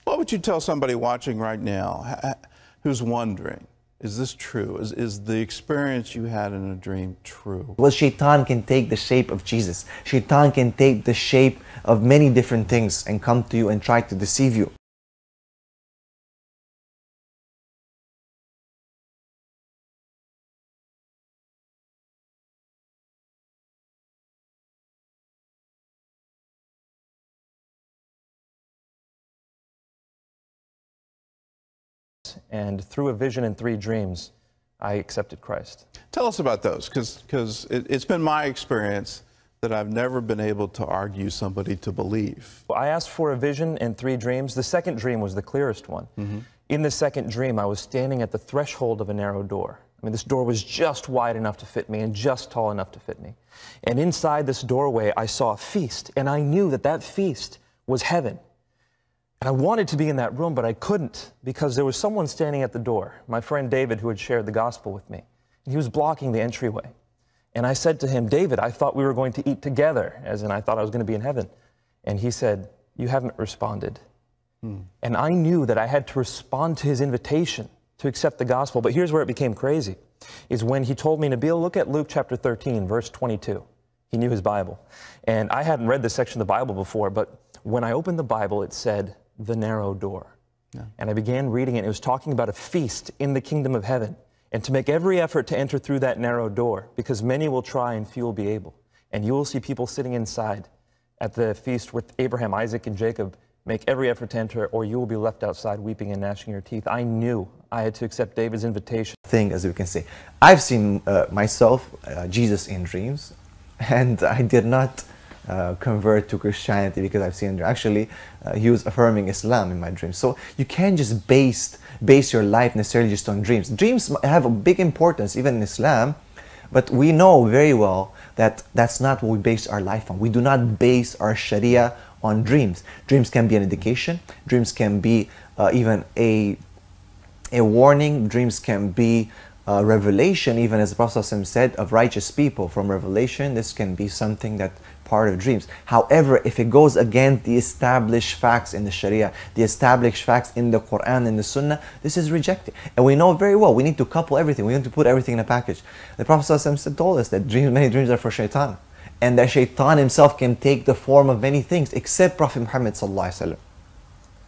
What would you tell somebody watching right now who's wondering, is this true? Is the experience you had in a dream true? Well, Shaitan can take the shape of Jesus. Shaitan can take the shape of many different things and come to you and try to deceive you. And through a vision and 3 dreams, I accepted Christ. Tell us about those, because it's been my experience that I've never been able to argue somebody to believe. I asked for a vision and 3 dreams. The second dream was the clearest one. In the second dream, I was standing at the threshold of a narrow door. I mean, this door was just wide enough to fit me and just tall enough to fit me. And inside this doorway, I saw a feast, and I knew that that feast was heaven. And I wanted to be in that room, but I couldn't because there was someone standing at the door, my friend David, who had shared the gospel with me. And he was blocking the entryway. And I said to him, David, I thought we were going to eat together, as in I thought I was going to be in heaven. And he said, you haven't responded. And I knew that I had to respond to his invitation to accept the gospel. But here's where it became crazy, is when he told me, Nabeel, look at Luke chapter 13, verse 22. He knew his Bible. And I hadn't read this section of the Bible before, but when I opened the Bible, it said, the narrow door. And I began reading it. It was talking about a feast in the kingdom of heaven, and to make every effort to enter through that narrow door, because many will try and few will be able. And you will see people sitting inside at the feast with Abraham, Isaac, and Jacob. Make every effort to enter, or you will be left outside weeping and gnashing your teeth. I knew I had to accept David's invitation. Thing, as we can say, I've seen myself, Jesus in dreams, and I did not convert to Christianity because I've seen him. Actually, he was affirming Islam in my dreams. So you can't just base your life necessarily just on dreams. Dreams have a big importance even in Islam, but we know very well that that's not what we base our life on. We do not base our Sharia on dreams. Dreams can be an indication. Dreams can be even a warning. Dreams can be revelation, even as the Prophet ﷺ said, of righteous people. From revelation, this can be something that part of dreams. However, if it goes against the established facts in the Sharia, the established facts in the Quran and the Sunnah, this is rejected. And we know very well, we need to couple everything. We need to put everything in a package. The Prophet ﷺ told us that many dreams are for shaitan, and that shaitan himself can take the form of many things except Prophet Muhammad ﷺ.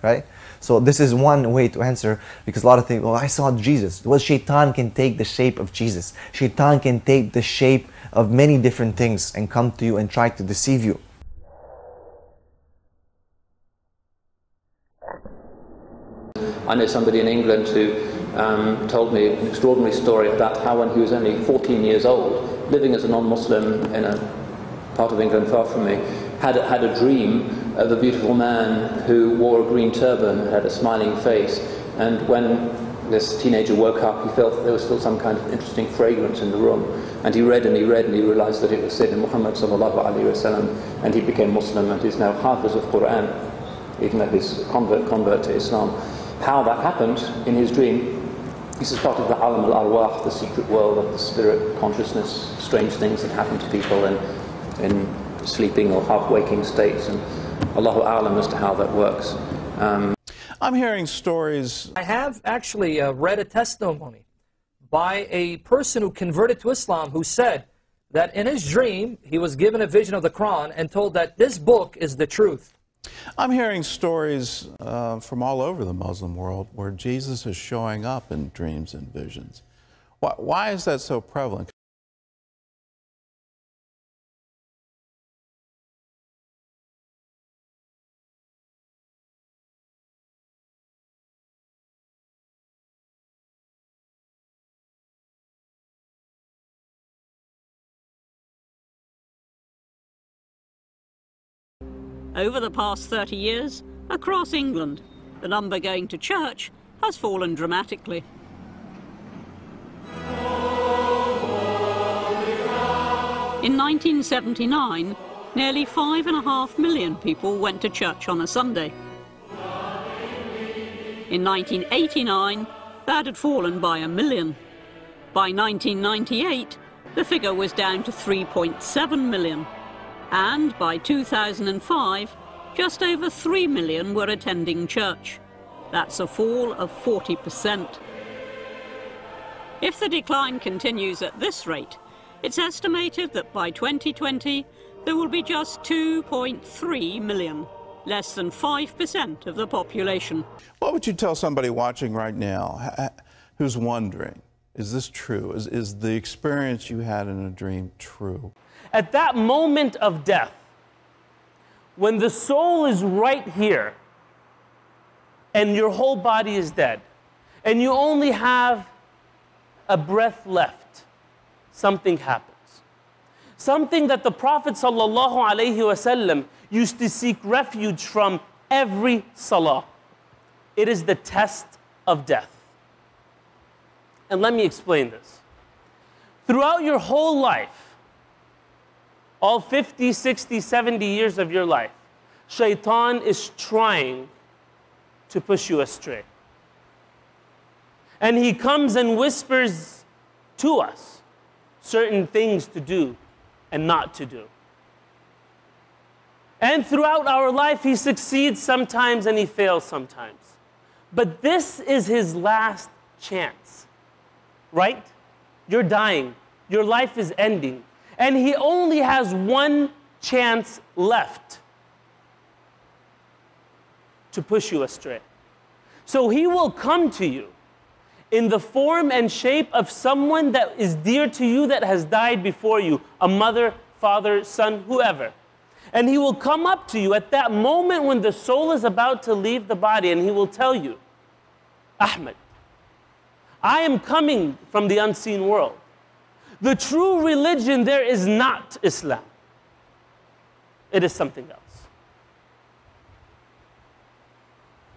Right? So this is one way to answer, because a lot of things, well, I saw Jesus. Well, shaitan can take the shape of Jesus. Shaitan can take the shape of many different things and come to you and try to deceive you. I know somebody in England who told me an extraordinary story about how when he was only 14 years old, living as a non-Muslim in a part of England far from me, had a dream of a beautiful man who wore a green turban and had a smiling face. And when this teenager woke up, he felt that there was still some kind of interesting fragrance in the room. And he read and he read and he realized that it was Sayyidina Muhammad sallallahu alaihi wasallam, and he became Muslim and is now Hafiz of Quran, even though he's convert to Islam. How that happened in his dream, this is part of the Alam al-Arwah, the secret world of the spirit consciousness, strange things that happen to people in sleeping or half-waking states, and Allahu A'lam as to how that works. I'm hearing stories. I have actually read a testimony by a person who converted to Islam, who said that in his dream he was given a vision of the Quran and told that this book is the truth. I'm hearing stories from all over the Muslim world where Jesus is showing up in dreams and visions. Why is that so prevalent? Over the past 30 years, across England, the number going to church has fallen dramatically. In 1979, nearly 5.5 million people went to church on a Sunday. In 1989, that had fallen by 1 million. By 1998, the figure was down to 3.7 million. And by 2005, just over 3 million were attending church. That's a fall of 40%. If the decline continues at this rate, it's estimated that by 2020 there will be just 2.3 million, less than 5% of the population. What would you tell somebody watching right now who's wondering, is this true? Is the experience you had in a dream true? At that moment of death, when the soul is right here and your whole body is dead and you only have a breath left, something happens. Something that the Prophet ﷺ used to seek refuge from every salah. It is the test of death. And let me explain this. Throughout your whole life, all 50, 60, 70 years of your life, Shaitan is trying to push you astray. And he comes and whispers to us certain things to do and not to do. And throughout our life, he succeeds sometimes and he fails sometimes. But this is his last chance, right? You're dying. Your life is ending. And he only has one chance left to push you astray. So he will come to you in the form and shape of someone that is dear to you that has died before you, a mother, father, son, whoever. And he will come up to you at that moment when the soul is about to leave the body, and he will tell you, Ahmed, I am coming from the unseen world. The true religion there is not Islam. It is something else.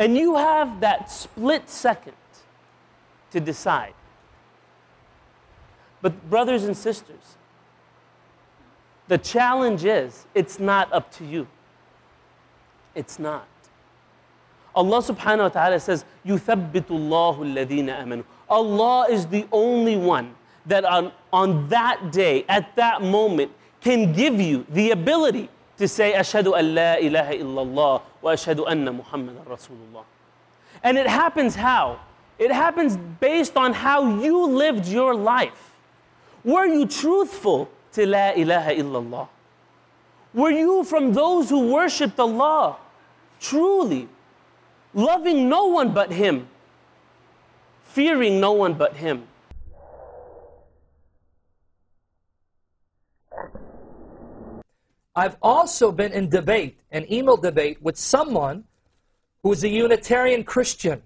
And you have that split second to decide. But brothers and sisters, the challenge is, it's not up to you. It's not. Allah subhanahu wa ta'ala says, يُثَبِّتُ اللَّهُ الَّذِينَ آمَنُوا. Allah is the only one that on that day, at that moment, can give you the ability to say, أَشْهَدُ أَن لَا إِلَهَ إِلَّا اللَّهُ وَأَشْهَدُ أَنَّ مُحَمَّدًا رَسُولُ اللَّهِ. And it happens how? It happens based on how you lived your life. Were you truthful to La ilaha illallah? Were you from those who worshipped Allah truly, loving no one but Him, fearing no one but Him? I've also been in debate, an email debate, with someone who is a Unitarian Christian.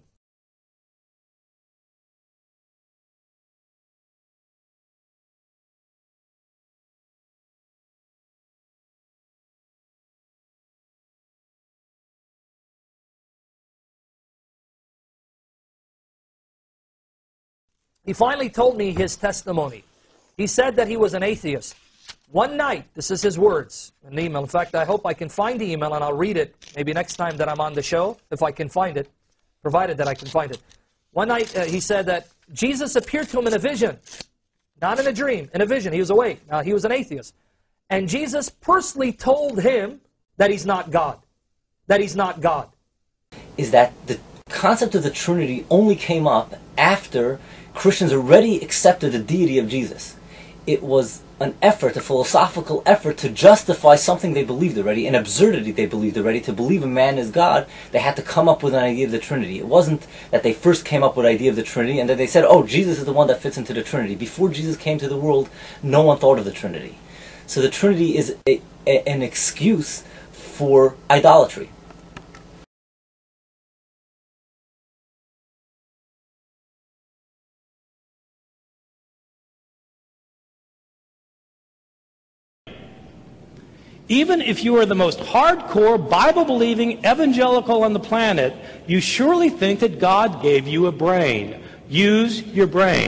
He finally told me his testimony. He said that he was an atheist. One night, this is his words, an email. In fact, I hope I can find the email and I'll read it maybe next time that I'm on the show, if I can find it, provided that I can find it. One night, he said that Jesus appeared to him in a vision, not in a dream, in a vision. He was awake. Now, he was an atheist. And Jesus personally told him that he's not God, that he's not God. Is that the concept of the Trinity only came up after Christians already accepted the deity of Jesus. It was an effort, a philosophical effort to justify something they believed already, an absurdity they believed already. To believe a man is God, they had to come up with an idea of the Trinity. It wasn't that they first came up with the idea of the Trinity and then they said, oh, Jesus is the one that fits into the Trinity. Before Jesus came to the world, no one thought of the Trinity. So the Trinity is an excuse for idolatry. Even if you are the most hardcore, Bible-believing evangelical on the planet, you surely think that God gave you a brain. Use your brain.